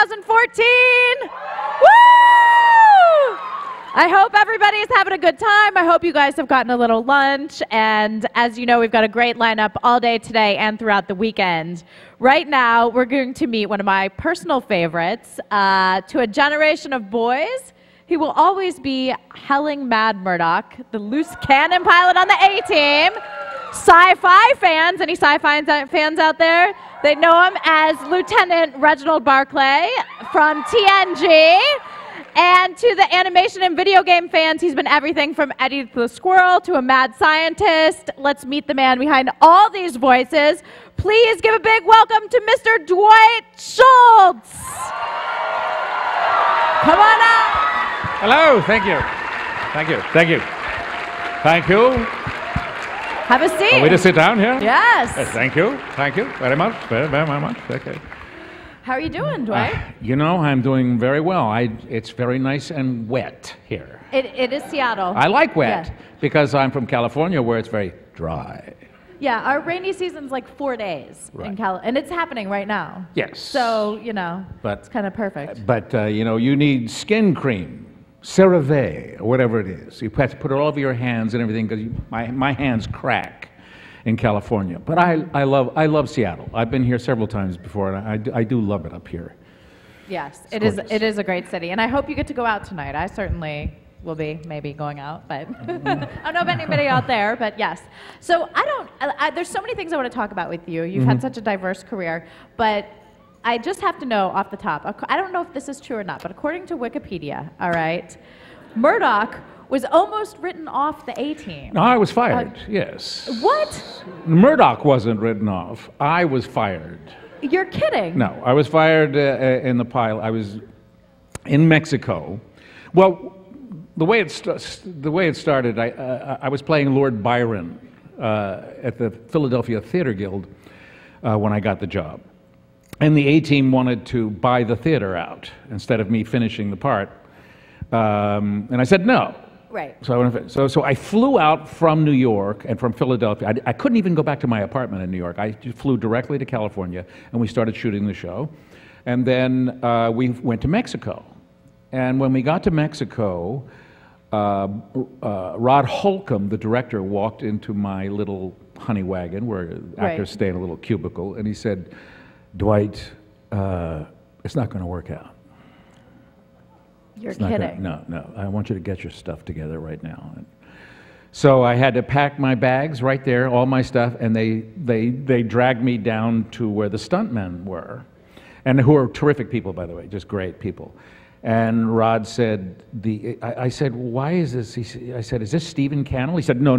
2014. Woo! I hope everybody is having a good time. I hope you guys have gotten a little lunch. And as you know, we've got a great lineup all day today and throughout the weekend. Right now, we're going to meet one of my personal favorites. To a generation of boys, he will always be Helling Mad Murdock, the loose cannon pilot on the A-Team. Sci-fi fans, any sci-fi fans out there? They know him as Lieutenant Reginald Barclay from TNG. And to the animation and video game fans, he's been everything from Eddie the Squirrel to a mad scientist. Let's meet the man behind all these voices. Please give a big welcome to Mr. Dwight Schultz. Come on up. Hello, thank you. Thank you, thank you. Thank you. Have a seat. Are we to sit down here? Yes. Thank you very much, very much. Okay. How are you doing, Dwight? You know, I'm doing very well. It's very nice and wet here. It is Seattle. I like wet because I'm from California where it's very dry. Yeah, our rainy season's like 4 days in and it's happening right now. Yes. So, you know, it's kind of perfect. But, you know, you need skin cream, CeraVe, or whatever it is. You have to put it all over your hands and everything because my hands crack in California. But I love Seattle. I've been here several times before, and I do love it up here. Yes, it is a great city, and I hope you get to go out tonight. I certainly will be maybe going out, but I don't know of anybody out there, but yes. So there's so many things I want to talk about with you. You've had such a diverse career, but I just have to know off the top, I don't know if this is true or not, but according to Wikipedia, all right, Murdock was almost written off the A-Team. No, I was fired, yes. What? Murdock wasn't written off. I was fired. You're kidding. No, I was fired in the pilot. I was in Mexico. Well, the way it started, I was playing Lord Byron at the Philadelphia Theater Guild when I got the job. And the A-Team wanted to buy the theater out instead of me finishing the part. And I said no. Right. So I flew out from New York and from Philadelphia. I couldn't even go back to my apartment in New York. I flew directly to California, and we started shooting the show. And then we went to Mexico. And when we got to Mexico, Rod Holcomb, the director, walked into my little honey wagon where actors stay in a little cubicle, and he said, "Dwight, it's not going to work out." You're kidding. No. I want you to get your stuff together right now. So I had to pack my bags right there, all my stuff, and they dragged me down to where the stuntmen were, and who are terrific people, by the way, just great people. And Rod said, I said, why is this? I said, is this Stephen Cannell? He said, no,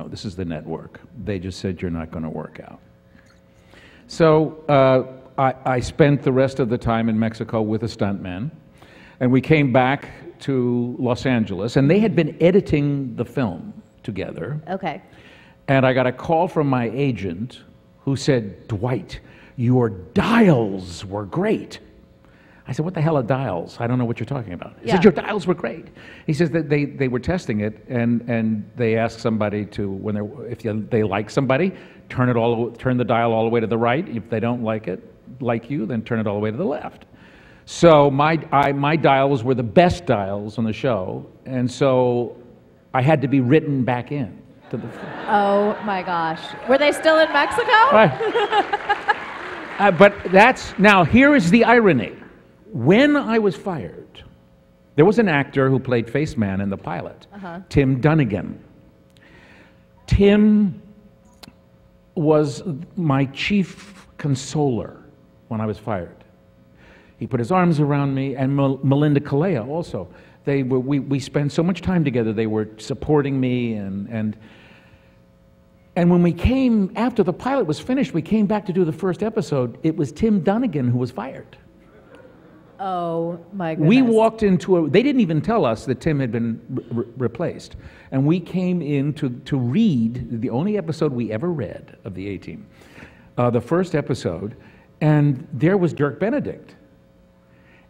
this is the network. They just said you're not going to work out. So I spent the rest of the time in Mexico with a stuntman. And we came back to Los Angeles, and they had been editing the film together. Okay. And I got a call from my agent who said, "Dwight, your dials were great." I said, "What the hell are dials? I don't know what you're talking about." He said, "Your dials were great." He says that they were testing it, and they asked somebody to, if they like somebody, turn the dial all the way to the right. If they don't like you, then turn it all the way to the left. So my dials were the best dials on the show, and so I had to be written back in to the film. Oh my gosh. Were they still in Mexico? Right. But now here is the irony. When I was fired, there was an actor who played Face Man in the pilot, Tim Dunnigan. Tim was my chief consoler when I was fired. He put his arms around me, and Melinda Kalea also. We spent so much time together. They were supporting me, and when we came, after the pilot was finished, we came back to do the first episode. It was Tim Dunnigan who was fired. Oh my goodness. We walked into they didn't even tell us that Tim had been replaced. And we came in to read the only episode we ever read of the A-Team, the first episode, and there was Dirk Benedict.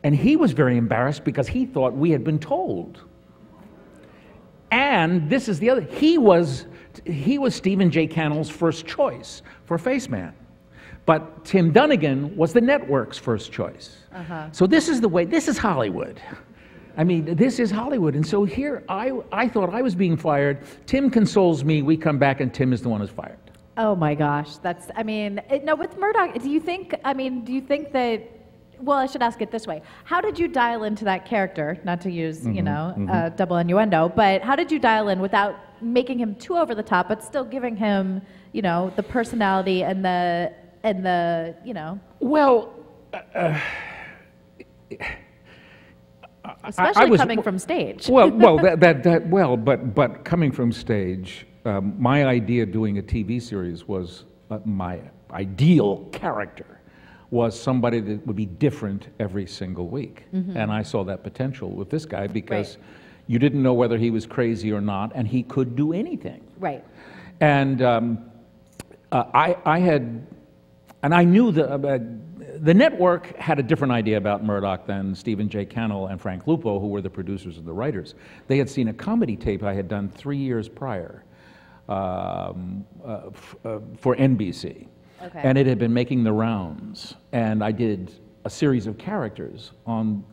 And he was very embarrassed because he thought we had been told. And this is the other, he was Stephen J. Cannell's first choice for Face Man. But Tim Dunnigan was the network's first choice. So this is the way, this is Hollywood. I mean, this is Hollywood. And so here, I thought I was being fired. Tim consoles me. We come back, and Tim is the one who's fired. Oh my gosh, that's, I mean, no, with Murdock, do you think that, well, I should ask it this way. How did you dial into that character, not to use, you know, double innuendo, but how did you dial in without making him too over the top, but still giving him, you know, the personality and the, you know? Well, especially coming from stage. But coming from stage, my idea of doing a TV series was my ideal character was somebody that would be different every single week. And I saw that potential with this guy because you didn't know whether he was crazy or not, and he could do anything. Right. And I knew the network had a different idea about Murdock than Stephen J. Cannell and Frank Lupo, who were the producers and the writers. They had seen a comedy tape I had done 3 years prior for NBC. Okay. And it had been making the rounds. And I did a series of characters on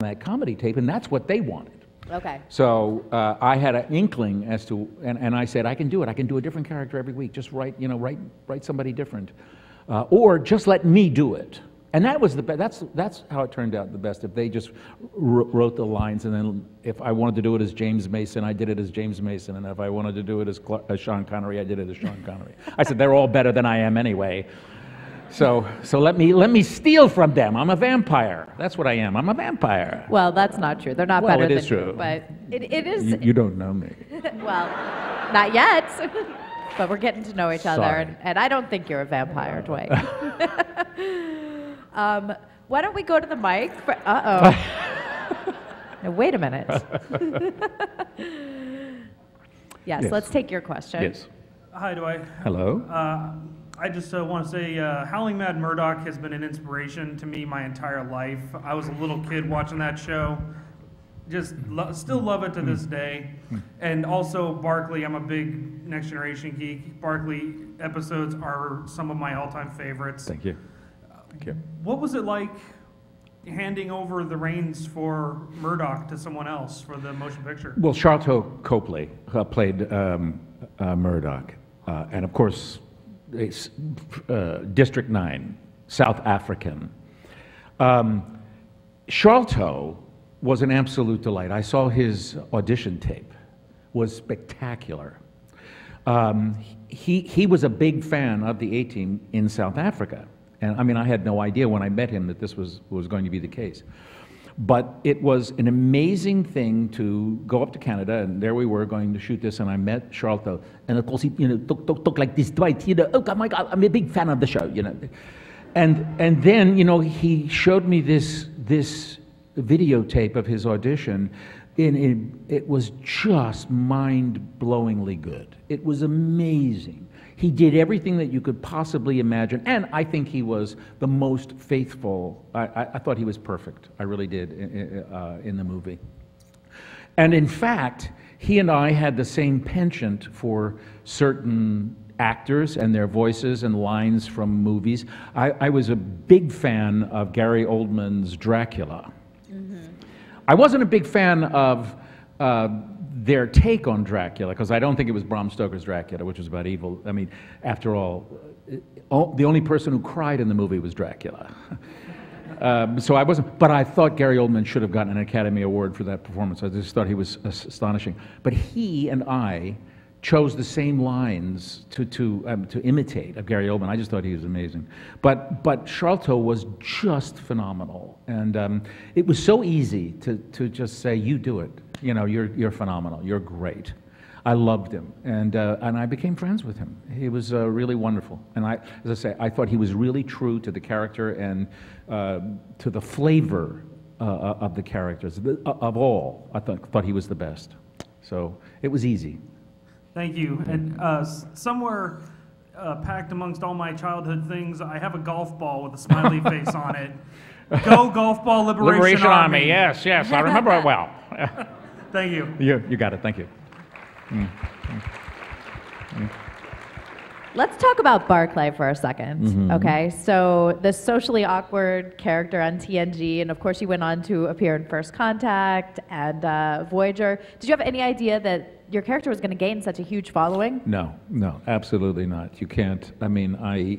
that comedy tape, and that's what they wanted. Okay. So I had an inkling as to, and I said, I can do it. I can do a different character every week. Just write somebody different. Or just let me do it. And that was the best. That's how it turned out the best. If they just wrote the lines, and then if I wanted to do it as James Mason, I did it as James Mason. And if I wanted to do it as Sean Connery, I did it as Sean Connery. I said, they're all better than I am anyway. So let me steal from them. I'm a vampire. That's what I am. I'm a vampire. Well, that's not true. They're not better than is true. you. But it is. You don't know me. Well, not yet. But we're getting to know each other, Sorry. and I don't think you're a vampire, Dwight. Why don't we go to the mic? Now, wait a minute. Yes, let's take your question. Yes. Hi, Dwight. Hello. I just want to say Howling Mad Murdock has been an inspiration to me my entire life. I was a little kid watching that show. Just still love it to this day. And also Barclay, I'm a big Next Generation geek. Barclay episodes are some of my all-time favorites. Thank you. Thank you. What was it like handing over the reins for Murdock to someone else for the motion picture? Well, Sharlto Copley played Murdock. And of course, District 9, South African. Sharlto was an absolute delight. I saw his audition tape. Was spectacular. He was a big fan of the A-Team in South Africa. And I mean, I had no idea when I met him that this was going to be the case. But it was an amazing thing to go up to Canada, and there we were going to shoot this, and I met Sharlto. And of course, he talk like this, Dwight, oh my God, I'm a big fan of the show, And then, he showed me this videotape of his audition, and it was just mind-blowingly good. It was amazing. He did everything that you could possibly imagine, and I think he was the most faithful. I thought he was perfect. I really did in the movie. And in fact, he and I had the same penchant for certain actors and their voices and lines from movies. I was a big fan of Gary Oldman's Dracula. I wasn't a big fan of their take on Dracula, because I don't think it was Bram Stoker's Dracula, which was about evil. I mean, after all, the only person who cried in the movie was Dracula. So I wasn't, but I thought Gary Oldman should have gotten an Academy Award for that performance. I just thought he was astonishing. But he and I chose the same lines to imitate of Gary Oldman. I just thought he was amazing. But Sharlto was just phenomenal, and it was so easy to just say, "You do it. You're phenomenal. You're great." I loved him, and I became friends with him. He was really wonderful, and as I say, I thought he was really true to the character and to the flavor of the characters. Of all, I thought he was the best. So it was easy. Thank you. And somewhere packed amongst all my childhood things, I have a golf ball with a smiley face on it. Go Golf Ball Liberation Army. Yes, I remember it well. Thank you. You got it. Thank you. Let's talk about Barclay for a second, okay? So the socially awkward character on TNG, and of course you went on to appear in First Contact and Voyager. Did you have any idea that your character was going to gain such a huge following? No, no, absolutely not. You can't. I mean, I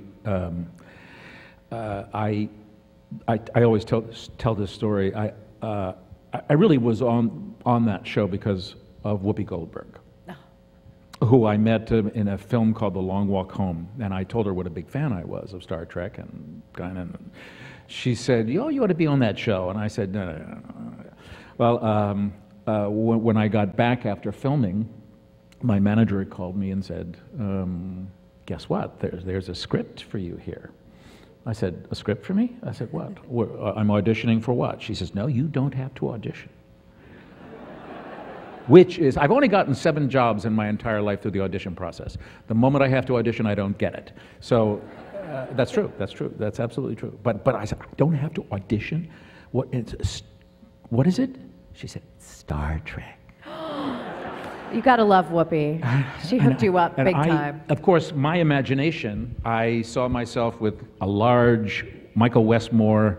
always tell this story. I really was on that show because of Whoopi Goldberg, who I met in a film called The Long Walk Home, and I told her what a big fan I was of Star Trek, and she said, "Oh, you ought to be on that show," and I said, "No." Well, when I got back after filming, my manager had called me and said, "Guess what? There's a script for you here." I said, "A script for me?" I said, "What? I'm auditioning for what?" She says, "No, you don't have to audition." Which is, I've only gotten 7 jobs in my entire life through the audition process. The moment I have to audition, I don't get it. So that's true. That's true. That's absolutely true. But I said, I don't have to audition? What is it? She said, Star Trek. You gotta love Whoopi. She hooked you up big time. Of course, my imagination, I saw myself with a large Michael Westmore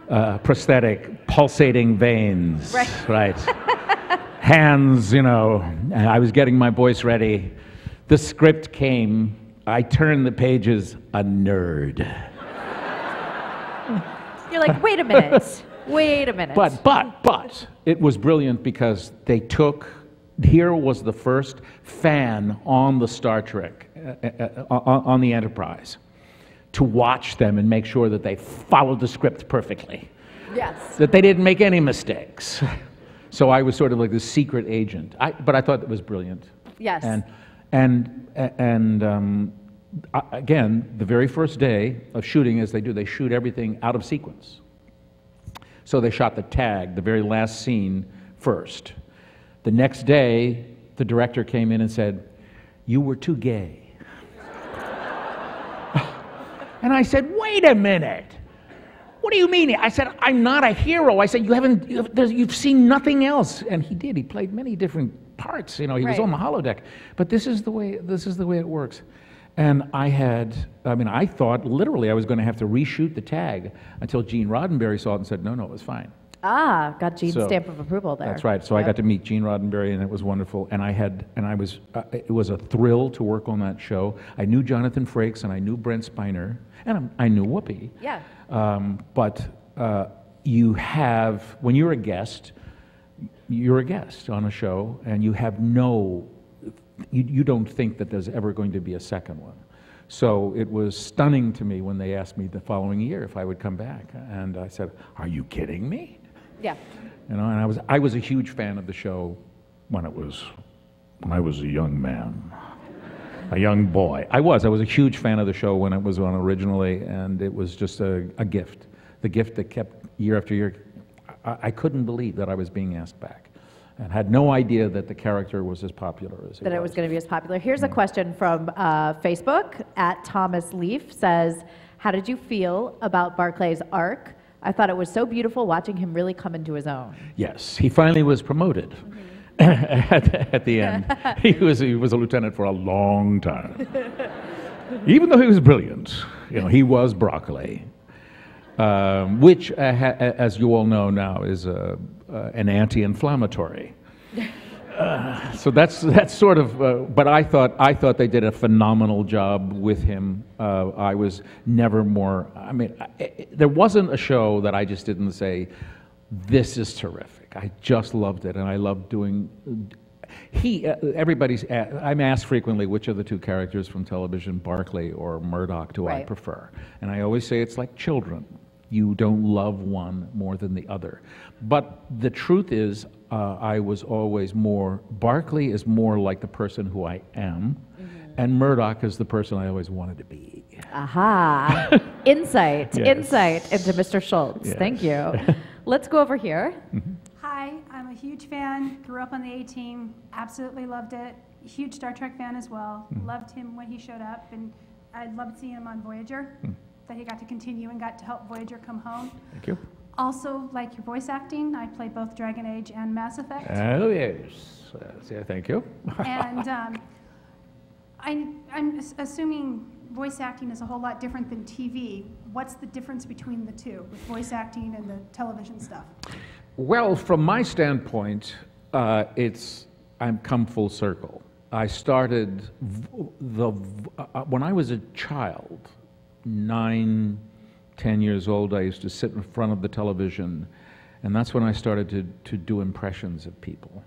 prosthetic, pulsating veins. Right. Hands, you know, and I was getting my voice ready. The script came. I turned the pages, a nerd. You're like, wait a minute. Wait a minute. But it was brilliant because they took, here was the first fan on the Star Trek, on the Enterprise, to watch them and make sure that they followed the script perfectly. Yes. That they didn't make any mistakes. So I was sort of like the secret agent. But I thought it was brilliant. Yes. And again, the very first day of shooting, as they do, they shoot everything out of sequence. So they shot the tag, the very last scene, first. The next day, the director came in and said, "You were too gay." And I said, "Wait a minute. What do you mean?" I said, "I'm not a hero." I said, you've seen nothing else." And he did. He played many different parts. You know, he was on the holodeck. But this is the way it works. And I thought literally I was going to have to reshoot the tag until Gene Roddenberry saw it and said, no, it was fine. Ah, got Gene's stamp of approval there. That's right. So I got to meet Gene Roddenberry, and it was wonderful. And it was a thrill to work on that show. I knew Jonathan Frakes, and I knew Brent Spiner, and I knew Whoopi. Yeah. But when you're a guest on a show, and you have you don't think that there's ever going to be a second one. So it was stunning to me when they asked me the following year if I would come back, and I said, "Are you kidding me?" Yeah. You know, and I was a huge fan of the show when I was a young man, a young boy. I was a huge fan of the show when it was on originally, and it was just a gift. The gift that kept year after year. I couldn't believe that I was being asked back, and had no idea that the character was as popular as it was. That it was going to be as popular. Here's a question from Facebook, @ThomasLeaf says, "How did you feel about Barclay's arc? I thought it was so beautiful watching him really come into his own." Yes, he finally was promoted at the end. He was a lieutenant for a long time. Even though he was brilliant, you know, he was Barclay, which, as you all know now, is an anti-inflammatory. So that's sort of. But I thought they did a phenomenal job with him. I was never more. I mean, there wasn't a show that I just didn't say, "This is terrific." I just loved it, and I loved doing. I'm asked frequently which of the two characters from television, Barclay or Murdock, do I prefer, and I always say it's like children. You don't love one more than the other. But the truth is, I was always more, Barclay is more like the person who I am, and Murdock is the person I always wanted to be. Aha. Insight into Mr. Schultz. Yes. Thank you. Let's go over here. Hi, I'm a huge fan, grew up on the A-Team, absolutely loved it. Huge Star Trek fan as well. Loved him when he showed up, and I loved seeing him on Voyager, that he got to continue and got to help Voyager come home. Thank you. Also, like your voice acting, I played both Dragon Age and Mass Effect. Oh, yes. Yeah, thank you. And I'm assuming voice acting is a whole lot different than TV. What's the difference between the two, with voice acting and the television stuff? Well, from my standpoint, I'm come full circle. I started when I was a child, 9, 10 years old, I used to sit in front of the television, and that's when I started to do impressions of people.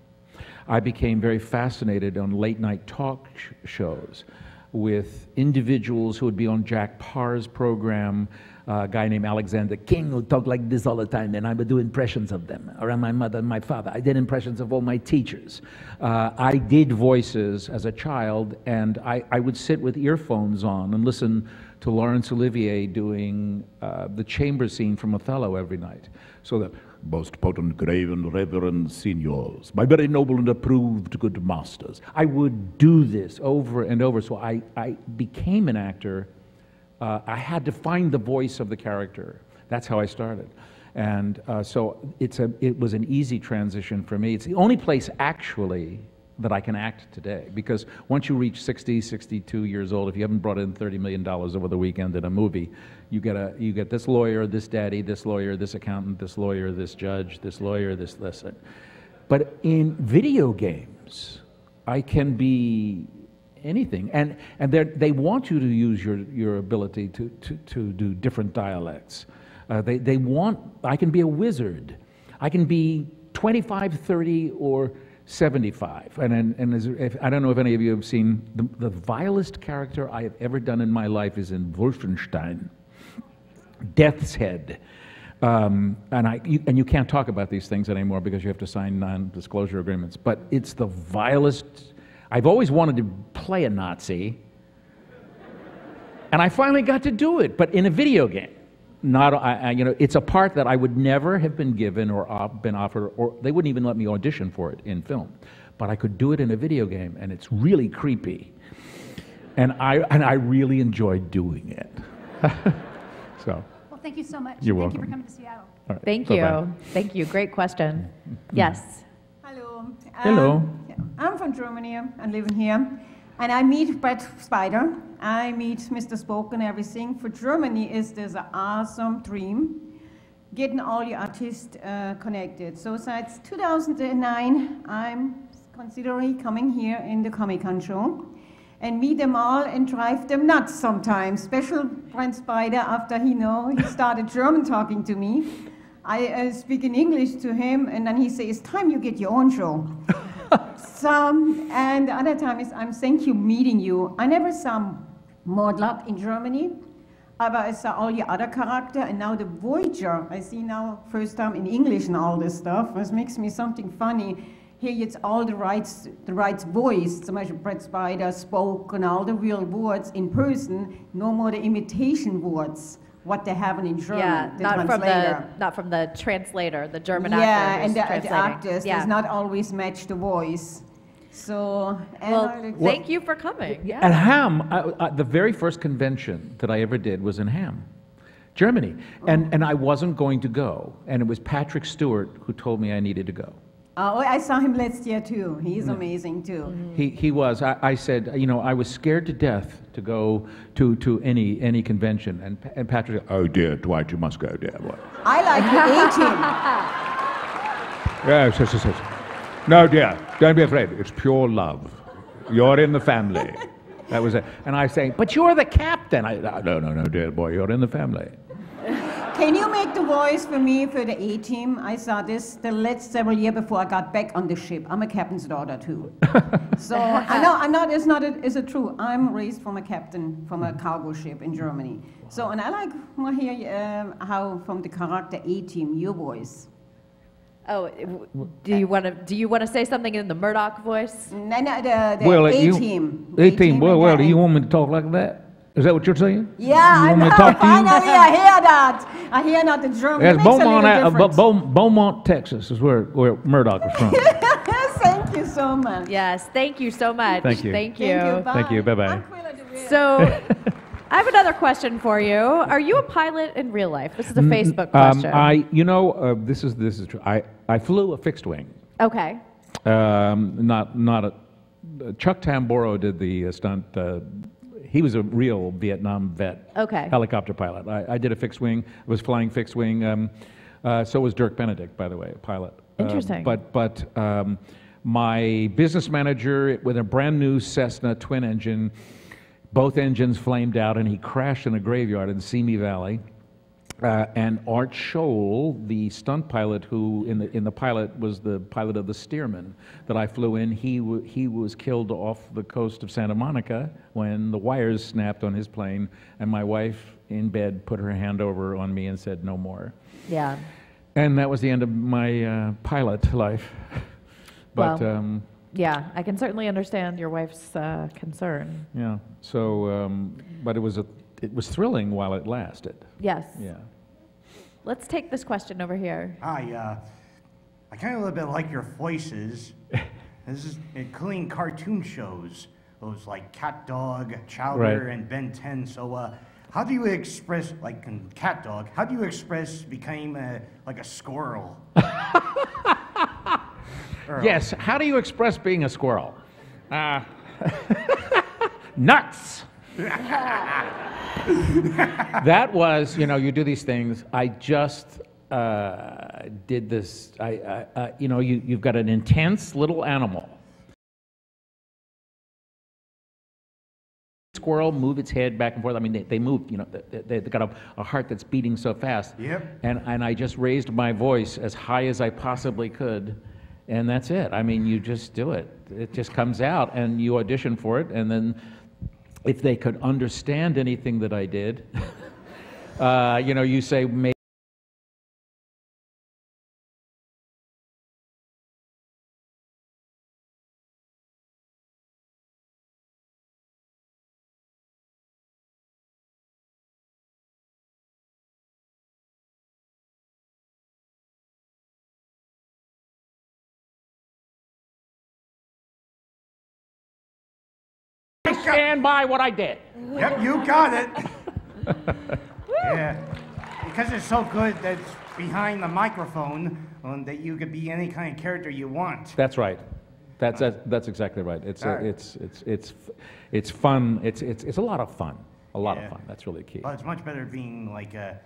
I became very fascinated on late-night talk shows with individuals who would be on Jack Parr's program, a guy named Alexander King who talked like this all the time, and I would do impressions of them, around my mother and my father. I did impressions of all my teachers. I did voices as a child, and I would sit with earphones on and listen to Laurence Olivier doing the chamber scene from Othello every night. So the most potent, grave, and reverend signors, my very noble and approved good masters. I would do this over and over, so I became an actor. I had to find the voice of the character. That's how I started. And so it was an easy transition for me. It's the only place, actually, that I can act today. Because once you reach 60, 62 years old, if you haven't brought in $30 million over the weekend in a movie, you get this lawyer, this daddy, this lawyer, this accountant, this lawyer, this judge, this lawyer, this. But in video games, I can be anything, and they want you to use your ability to do different dialects. I can be a wizard. I can be 25, 30, or 75. And I don't know if any of you have seen the vilest character I have ever done in my life is in Wolfenstein, Death's Head. And you can't talk about these things anymore because you have to sign non-disclosure agreements. But it's the vilest. I've always wanted to play a Nazi, and I finally got to do it, but in a video game. It's a part that I would never have been given or been offered, or they wouldn't even let me audition for it in film. But I could do it in a video game, and it's really creepy. And I really enjoyed doing it. So. Well, thank you so much. You're Thank welcome. you for coming to Seattle. All right. Thank Bye-bye. you. Thank you. Great question. Yes. Hello. Hello. I'm from Germany and living here. And I meet Brett Spider. I meet Mr. Spoke and everything. For Germany, is this an awesome dream, getting all your artists connected. So since 2009, I'm considering coming here in the Comic-Con show and meet them all and drive them nuts sometimes. Special Brett Spider, after he started German talking to me. I speak in English to him, and then he says, it's time you get your own show. And the other time is, thank you meeting you. I never saw Murdock in Germany, but I saw all your other character, and now the Voyager, I see now first time in English and all this stuff. This makes me something funny. Here it's all the right voice, so much Brett Spider spoke and all the real words in person, no more the imitation words. What they have in German, Yeah, the not from the translator, the German actor. actor. And the actors Yeah. does not always match the voice. So, thank you for coming. Yeah. At Ham, the very first convention that I ever did was in Ham, Germany. And I wasn't going to go. And it was Patrick Stewart who told me I needed to go. Oh, I saw him last year too. He's amazing too. He was. I said, I was scared to death to go to any convention. And Patrick said, oh dear, Dwight, you must go, dear boy. I like the 18. Yes. No, dear, don't be afraid. It's pure love. You're in the family. That was it. And I say, but you're the captain. No, dear boy, you're in the family. Can you make the voice for me for the A-team? I saw this the last several years before I got back on the ship. I'm a captain's daughter too. So I'm not. Is it true? I'm raised from a captain from a cargo ship in Germany. So and I like to hear how from the character A-team your voice. Oh, do you want to say something in the Murdock voice? No, the A-team. A-team. Well, do you want me to talk like that? Is that what you're saying? Yeah, I know. Finally, I hear that. I hear not the German. Yes, Beaumont, Texas is where Murdock was from. Thank you so much. Yes, thank you so much. Thank you. Thank you. Thank you. Bye-bye. So, I have another question for you. Are you a pilot in real life? This is a Facebook question. This is true. I flew a fixed wing. Okay. Not Chuck Tamboro did the stunt. He was a real Vietnam vet, helicopter pilot. I did a fixed wing, was flying fixed wing. So was Dirk Benedict, by the way, pilot. Interesting. But my business manager with a brand new Cessna twin engine, both engines flamed out, and he crashed in a graveyard in Simi Valley. And Art Scholl, the stunt pilot who in the pilot was the pilot of the Stearman that I flew in, he was killed off the coast of Santa Monica when the wires snapped on his plane, and my wife in bed put her hand over on me and said, "No more." Yeah. And that was the end of my pilot life. But well, yeah, I can certainly understand your wife's concern. yeah. So, but it was thrilling while it lasted. Yes. Yeah. Let's take this question over here. Hi, I kind of a little bit like your voices. This is including cartoon shows, those like CatDog, Chowder, Right. and Ben 10. So, how do you express, like in CatDog, how do you express became like a squirrel? Yes. How do you express being a squirrel? Nuts. That was, you do these things. I just did this. You've got an intense little animal. Squirrel move its head back and forth. I mean, they move. They've got a heart that's beating so fast. Yep. And I just raised my voice as high as I possibly could, and that's it. I mean, you just do it. It just comes out, and you audition for it, and then if they could understand anything that I did, you say maybe. Stand by what I did. Yep, you got it. Yeah, because it's so good that's behind the microphone, that you could be any kind of character you want. That's right. That's exactly right. It's fun. It's a lot of fun. A lot of fun. That's really key. Well, it's much better being like a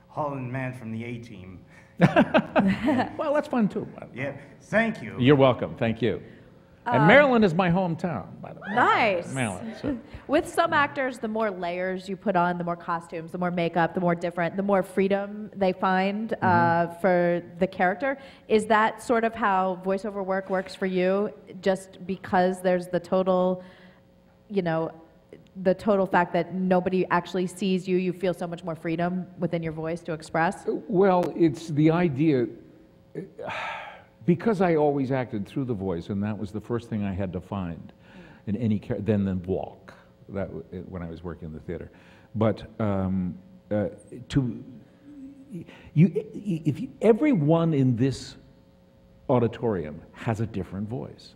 Holland man from the A-Team. Well, that's fun too. Yeah, thank you. You're welcome. Thank you. And Maryland is my hometown, by the way. Nice. Maryland. So. With some actors, the more layers you put on, the more costumes, the more makeup, the more different, the more freedom they find for the character. Is that sort of how voiceover work works for you? Just because there's the total, the total fact that nobody actually sees you, you feel so much more freedom within your voice to express? Well, it's the idea. Because I always acted through the voice, and that was the first thing I had to find in any character, then walk, when I was working in the theater. But everyone in this auditorium has a different voice.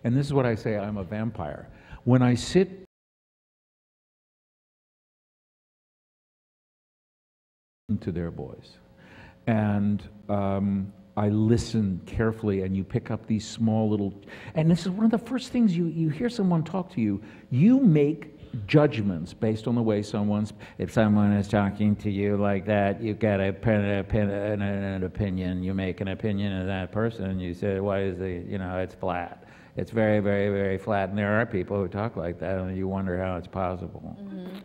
And this is what I say, I'm a vampire. When I sit to their voice, and I listen carefully, and you pick up these small little, and this is one of the first things you hear someone talk to you, you make judgments based on the way if someone is talking to you like that, you get an opinion, you make an opinion of that person, and you say, why is it's flat. It's very, very, very flat, and there are people who talk like that, and you wonder how it's possible. Mm-hmm.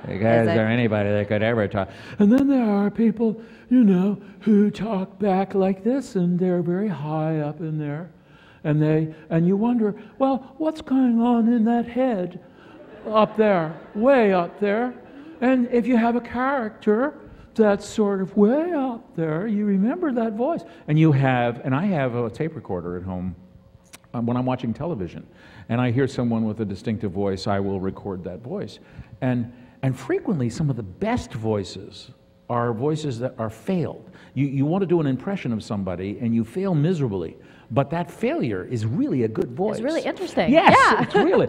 Because is there anybody that could ever talk? And then there are people, who talk back like this, and they're very high up in there, and you wonder, well, what's going on in that head up there, way up there? And if you have a character that's sort of way up there, you remember that voice, and I have a tape recorder at home. When I'm watching television, and I hear someone with a distinctive voice, I will record that voice, and frequently, some of the best voices are voices that are failed. You want to do an impression of somebody, and you fail miserably, but that failure is really a good voice. It's really interesting. Yes, yeah. It's really.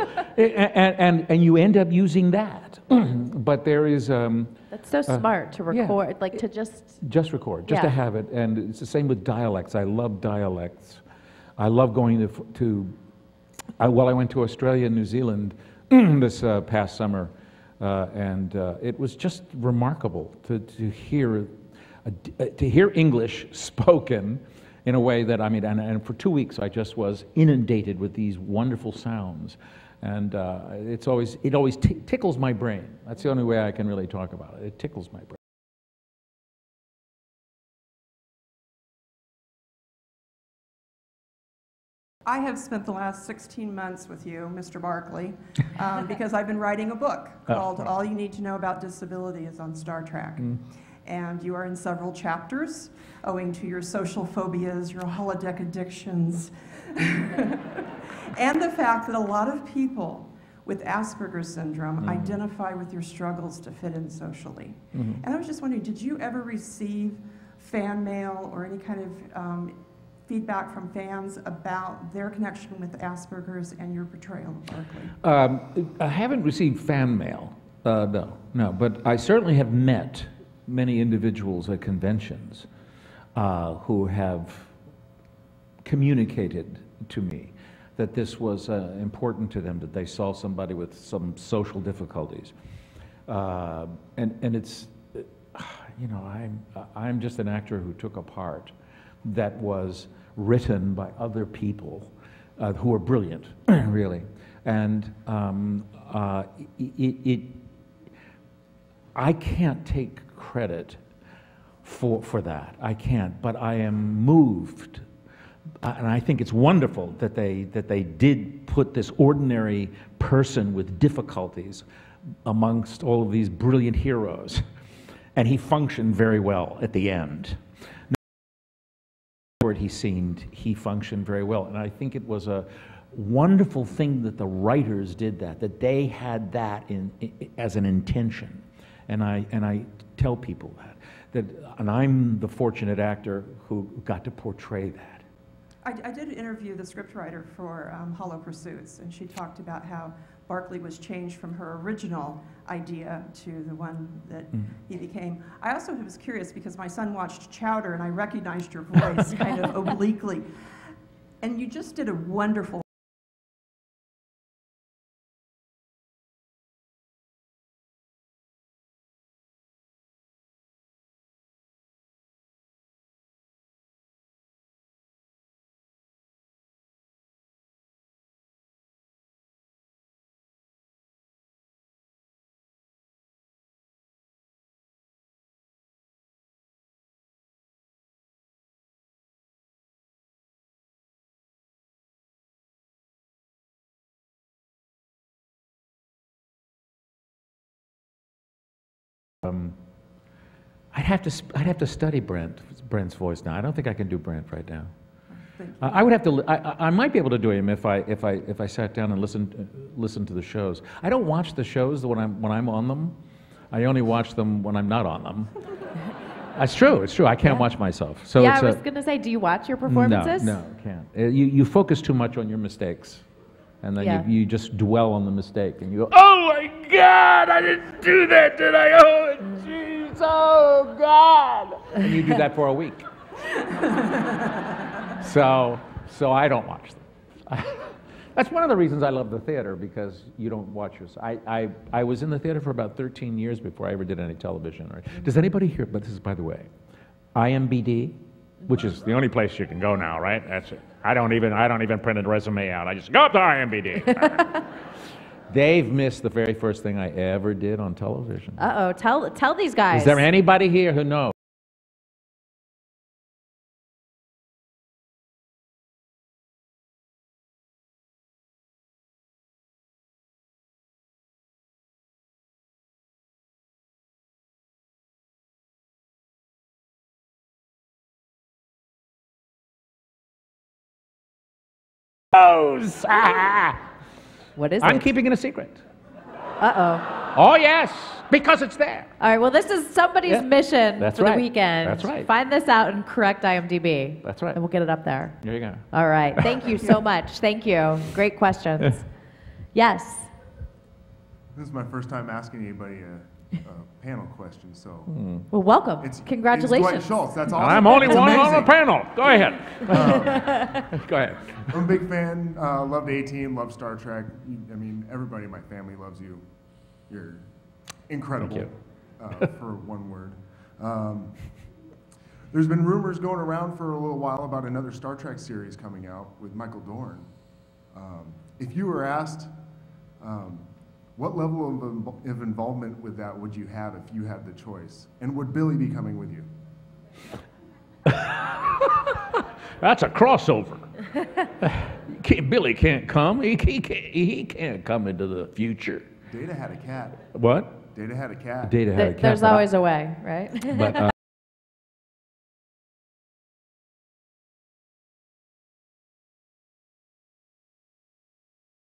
And you end up using that. But there is... That's so smart to record, to just... Just record, just to have it. And it's the same with dialects. I love dialects. I love going to I went to Australia and New Zealand this past summer, and it was just remarkable to hear English spoken in a way that, I mean, and for 2 weeks I just was inundated with these wonderful sounds, and it always tickles my brain. That's the only way I can really talk about it. It tickles my brain. I have spent the last 16 months with you, Mr. Barclay, because I've been writing a book called All You Need to Know About Disability is on Star Trek. And you are in several chapters, owing to your social phobias, your holodeck addictions, and the fact that a lot of people with Asperger's syndrome identify with your struggles to fit in socially. And I was just wondering, did you ever receive fan mail or any kind of feedback from fans about their connection with Asperger's and your portrayal of Barclay? I haven't received fan mail, no, but I certainly have met many individuals at conventions who have communicated to me that this was important to them, that they saw somebody with some social difficulties. And it's, you know, I'm just an actor who took a part that was written by other people who are brilliant, really. And I can't take credit for that. I can't, but I am moved. And I think it's wonderful that they did put this ordinary person with difficulties amongst all of these brilliant heroes. And he functioned very well at the end. He functioned very well. And I think it was a wonderful thing that the writers did that they had that as an intention. And I tell people and I'm the fortunate actor who got to portray that. I did interview the scriptwriter for Hollow Pursuits, and she talked about how Barclay was changed from her original idea to the one that he became. I also was curious because my son watched Chowder, and I recognized your voice kind of obliquely. And you just did a wonderful I'd have to study Brent's voice now. I don't think I can do Brent right now. I would have to. I might be able to do him if I sat down and listened to the shows. I don't watch the shows when I'm on them. I only watch them when I'm not on them. That's true. It's true. I can't watch myself. So yeah, I was going to say, do you watch your performances? No, I can't. You focus too much on your mistakes. And then you just dwell on the mistake, and you go, "Oh my God, I didn't do that, did I? Oh, jeez, oh God!" And you do that for a week. So I don't watch them. That's one of the reasons I love the theater, because you don't watch yourself. I was in the theater for about 13 years before I ever did any television. Right? Does anybody here? But this is, by the way, IMBD, which is the only place you can go now, right? That's it. I don't even print a resume out. I just go up to IMBD. They've missed the very first thing I ever did on television. Uh-oh, tell these guys. Is there anybody here who knows? What is it? I'm keeping it a secret. Uh-oh. Oh, yes, because it's there. All right, well, this is somebody's mission for the weekend. That's right. Find this out and correct IMDb. That's right. And we'll get it up there. There you go. All right. Thank you so much. Thank you. Great questions. Yes. This is my first time asking anybody panel question. So Well, welcome. Congratulations. It's Dwight Schultz. That's awesome. I'm only It's one amazing. on the panel. Go ahead. Go ahead. I'm a big fan. Love the A-Team. Love Star Trek. I mean, everybody in my family loves you. You're incredible. For one word. There's been rumors going around for a little while about another Star Trek series coming out with Michael Dorn. If you were asked, what level of involvement with that would you have if you had the choice? And would Billy be coming with you? That's a crossover. Billy can't come. He can't come into the future. Data had a cat. What? Data had a cat. Data had a cat. There's always a way, right? But,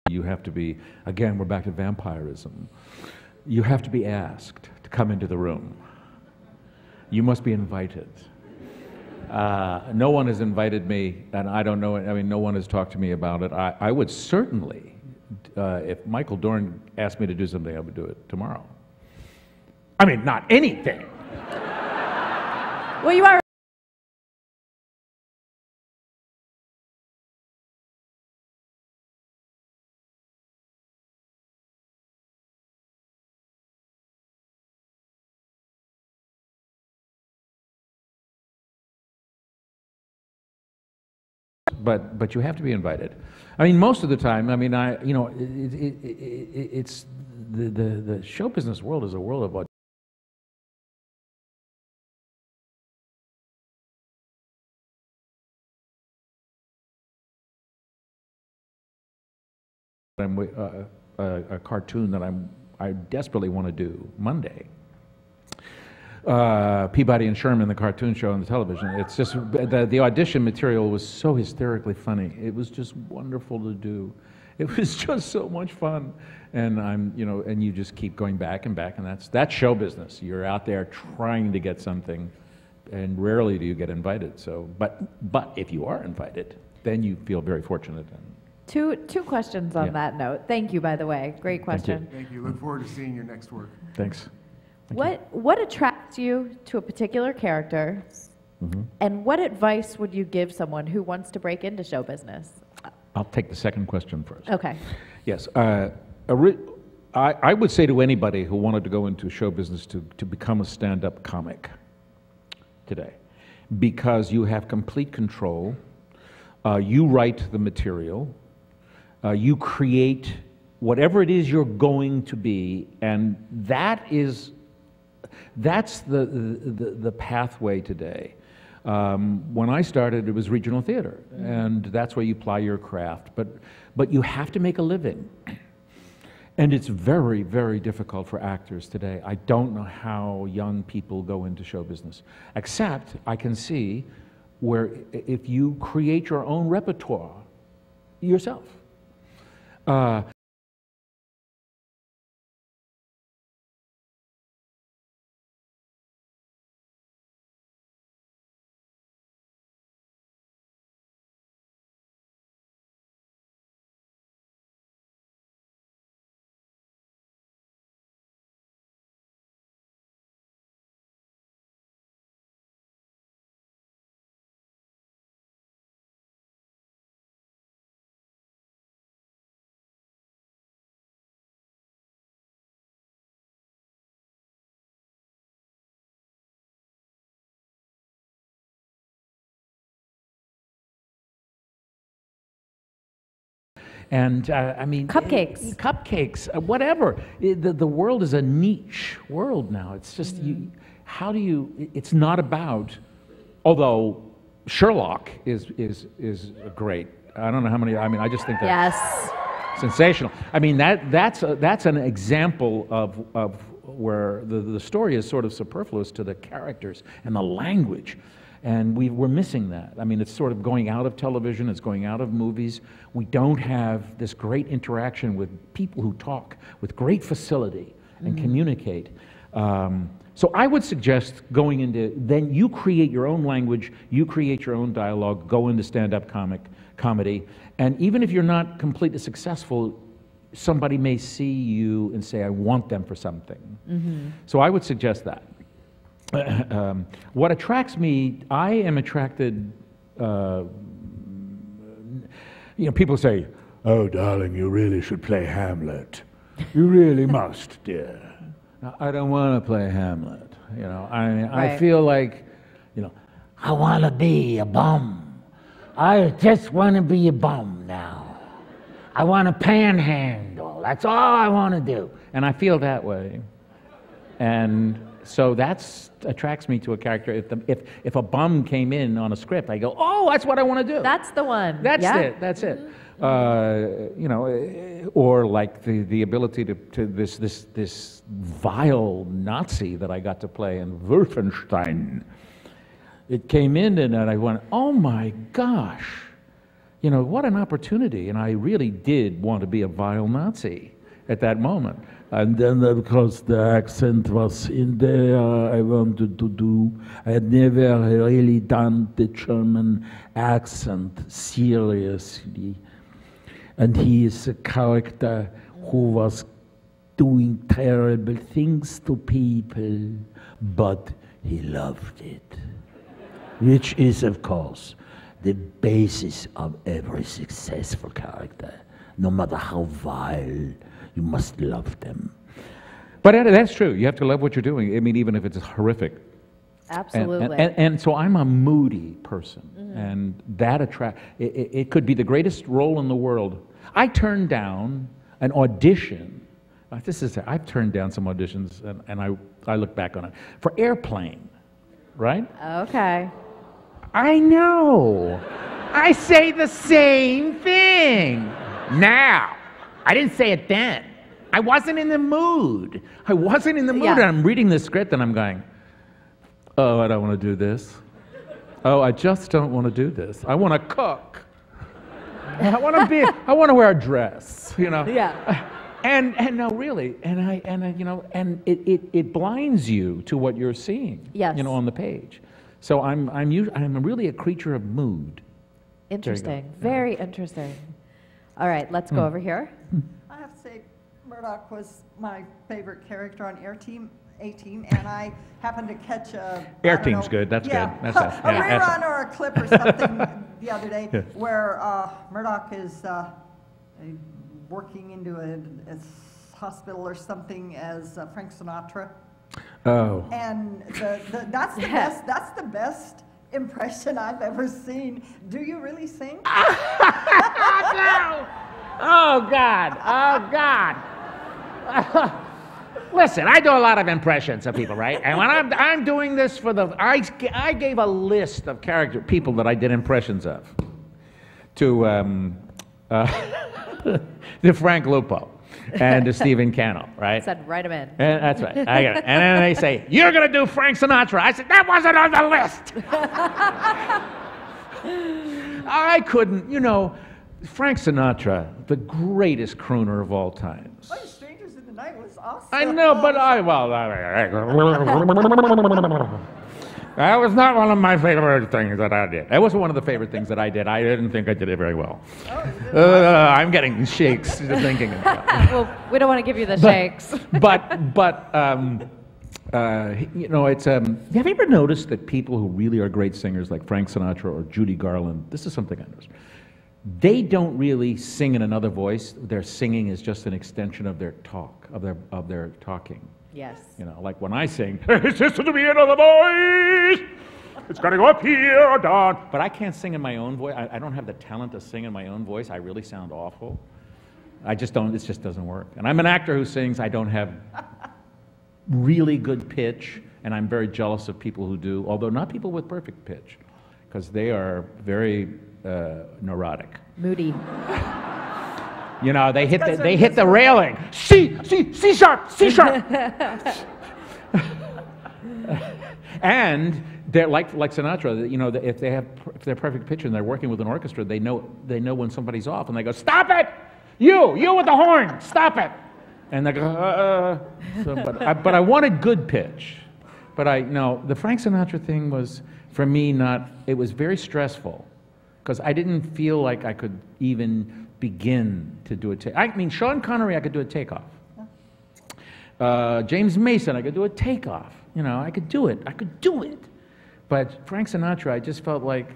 you have to be, again, we're back to vampirism. You have to be asked to come into the room. You must be invited. No one has invited me, and I don't know, I mean, no one has talked to me about it. I would certainly, if Michael Dorn asked me to do something, I would do it tomorrow. I mean, not anything. Well, you are. But you have to be invited. I mean, most of the time, I mean, it's the show business world is a world of a cartoon that I desperately want to do Monday. Peabody and Sherman, the cartoon show on the television. It's just the audition material was so hysterically funny. It was just wonderful to do. It was just so much fun, and and you just keep going back and back, and that's show business. You're out there trying to get something, and rarely do you get invited. So, but if you are invited, then you feel very fortunate. Two questions on that note. Thank you, by the way. Great question. Thank you. Look forward to seeing your next work. Thanks. What attracts you to a particular character, and what advice would you give someone who wants to break into show business? I'll take the second question first. Okay. Yes. I would say to anybody who wanted to go into show business to become a stand-up comic today, because you have complete control. You write the material. You create whatever it is you're going to be, and that's the pathway today. When I started, it was regional theater, and that's where you ply your craft. But you have to make a living, and it's very, very difficult for actors today. I don't know how young people go into show business, except I can see where if you create your own repertoire yourself. And I mean, cupcakes, whatever. The world is a niche world now. It's just how do you? It's not about. Although Sherlock is great. I don't know how many. I mean, I just think that's sensational. I mean, that's an example of where the story is sort of superfluous to the characters and the language. And we're missing that. I mean, it's sort of going out of television, it's going out of movies. We don't have this great interaction with people who talk with great facility and communicate. So I would suggest going into, then you create your own language, you create your own dialogue, go into stand-up comedy, and even if you're not completely successful, somebody may see you and say, I want them for something. So I would suggest that. What attracts me, I am attracted, people say, oh, darling, you really should play Hamlet. You really must, dear. I don't want to play Hamlet. I feel like, I want to be a bum. I just want to be a bum now. I want to panhandle. That's all I want to do. And I feel that way. And so that attracts me to a character. If a bum came in on a script, I go, oh, that's what I want to do. That's the one. That's it. That's it. Or like the ability to this vile Nazi that I got to play in Wolfenstein. It came in and I went, oh my gosh, what an opportunity. And I really did want to be a vile Nazi at that moment. And then, of course, the accent was in there. I wanted to do. I had never really done the German accent seriously. And he is a character who was doing terrible things to people, but he loved it. Which is, of course, the basis of every successful character. No matter how vile, you must love them. But that's true. You have to love what you're doing. I mean, even if it's horrific. Absolutely. And so I'm a moody person, and that it could be the greatest role in the world. I turned down an audition. I've turned down some auditions, and I look back on it for Airplane, right? Okay. I know. I say the same thing now. I didn't say it then. I wasn't in the mood. And I'm reading the script and I'm going, oh, I don't want to do this. Oh, I just don't want to do this. I want to cook. I want to wear a dress, Yeah. And no, really, and it blinds you to what you're seeing, Yes. on the page. So I'm really a creature of mood. Interesting. Very interesting. All right, let's go over here. I have to say, Murdock was my favorite character on A-Team, and I happened to catch a... Team's good, that's good. That's a rerun or a clip or something the other day where Murdock is working into a hospital or something as Frank Sinatra. Oh. And that's the best impression I've ever seen. Do you really sing? No! Oh, God. Oh, God. Listen, I do a lot of impressions of people, right? And when I'm doing this for I gave a list of people that I did impressions of to Frank Lupo and to Stephen Cannell, right? Said write him in. And that's right. I get it. And then they say, you're going to do Frank Sinatra. I said, that wasn't on the list. I couldn't, Frank Sinatra, the greatest crooner of all times. Oh, Strangers in the Night was awesome. I know, but that was not one of my favorite things that I did. That wasn't one of the favorite things that I did. I didn't think I did it very well. I'm getting shakes just thinking about it. Well, we don't want to give you the shakes. It's have you ever noticed that people who really are great singers like Frank Sinatra or Judy Garland, this is something I noticed, they don't really sing in another voice. Their singing is just an extension of their talk, of their talking. Yes. Like when I sing, it's just to be another voice. It's got to go up here or down. But I can't sing in my own voice. I don't have the talent to sing in my own voice. I really sound awful. I just don't, it just doesn't work. And I'm an actor who sings. I don't have really good pitch, and I'm very jealous of people who do, although not people with perfect pitch, because they are very neurotic. Moody. They hit the railing. C sharp. And they're like Sinatra. If they're perfect pitch and they're working with an orchestra, they know when somebody's off, and they go, "Stop it! You with the horn, stop it!" And they go, but I wanted good pitch. But the Frank Sinatra thing was for me it was very stressful, because I didn't feel like I could even begin to do a take. I mean, Sean Connery, I could do a takeoff. James Mason, I could do a takeoff. You know, I could do it. I could do it. But Frank Sinatra, I just felt like,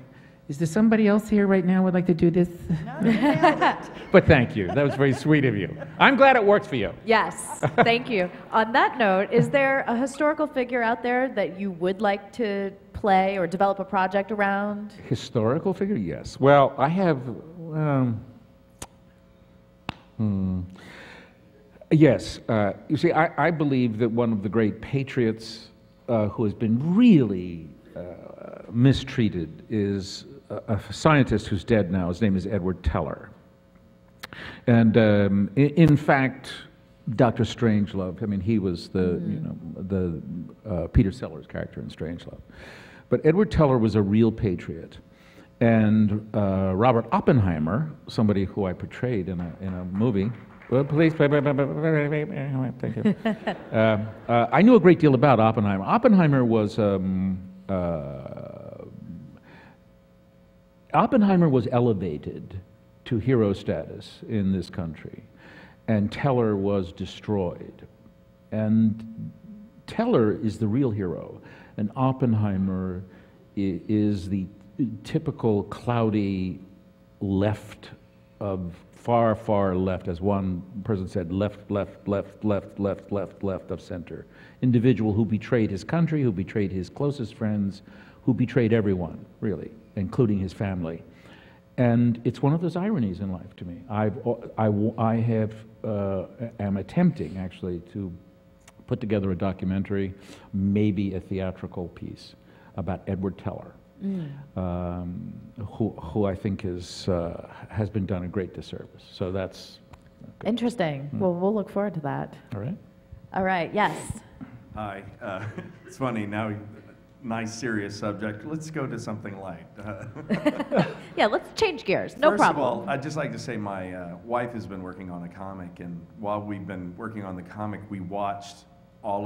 is there somebody else here right now who would like to do this? No, But thank you. That was very sweet of you. I'm glad it worked for you. Yes, thank you. On that note, is there a historical figure out there that you would like to play or develop a project around? Historical figure? Yes. Well, I have... Yes. You see, I believe that one of the great patriots who has been really mistreated is a scientist who's dead now. His name is Edward Teller. And in fact, Dr. Strangelove, I mean, he was the, the Peter Sellers character in Strangelove. But Edward Teller was a real patriot. And Robert Oppenheimer, somebody who I portrayed in a movie, please, thank you. I knew a great deal about Oppenheimer. Oppenheimer was elevated to hero status in this country, and Teller was destroyed. And Teller is the real hero, and Oppenheimer is the typical cloudy left of far, far left, as one person said, left of center. Individual who betrayed his country, who betrayed his closest friends, who betrayed everyone, really, including his family. And it's one of those ironies in life to me. I am attempting, actually, to put together a documentary, maybe a theatrical piece, about Edward Teller. Who I think has been done a great disservice. So that's good. Interesting. Well, we'll look forward to that. All right. All right. Yes. Hi. It's funny now. Nice serious subject. Let's go to something light. Yeah. Let's change gears. No problem. First of all, I'd just like to say my wife has been working on a comic, and while we've been working on the comic, we watched all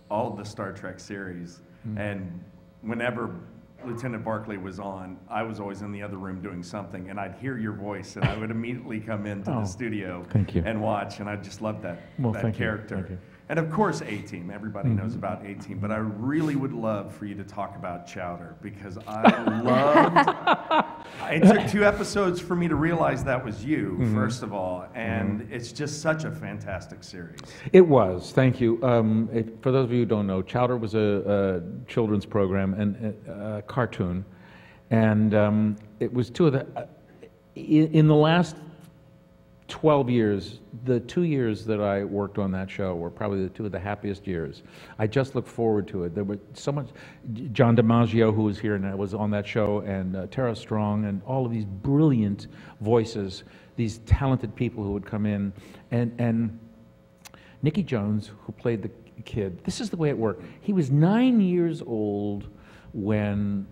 of the Star Trek series, and whenever Lieutenant Barclay was on, I was always in the other room doing something, and I'd hear your voice, and I would immediately come into the studio and watch, and I just loved that character. Thank you. And of course, A-Team. Everybody knows about A-Team, but I really would love for you to talk about Chowder, because I loved... It took 2 episodes for me to realize that was you, first of all, and it's just such a fantastic series. It was, thank you. For those of you who don't know, Chowder was a children's program and a cartoon, and it was 2 of the... in the last 12 years, the 2 years that I worked on that show were probably the 2 of the happiest years. I just look forward to it. There was so much, John DiMaggio, who was here and was on that show, and Tara Strong, and all of these brilliant voices, these talented people who would come in, and Nicky Jones, who played the kid. This is the way it worked. He was 9 years old when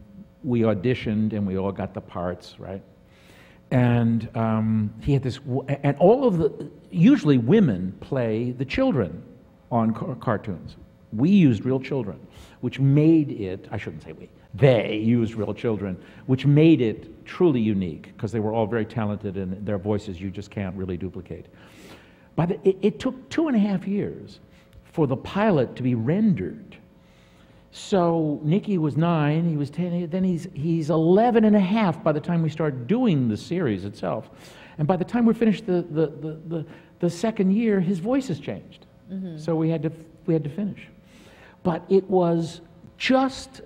we auditioned and we all got the parts, right? And he had this, and all of the, usually women play the children on cartoons. We used real children, which made it, I shouldn't say we, they used real children, which made it truly unique, because they were all very talented and their voices you just can't really duplicate. But it took 2.5 years for the pilot to be rendered. So Nicky was 9, he was 10, then he's 11 and a half by the time we start doing the series itself. And by the time we finished the second year, his voice has changed. So we had to finish. But it was just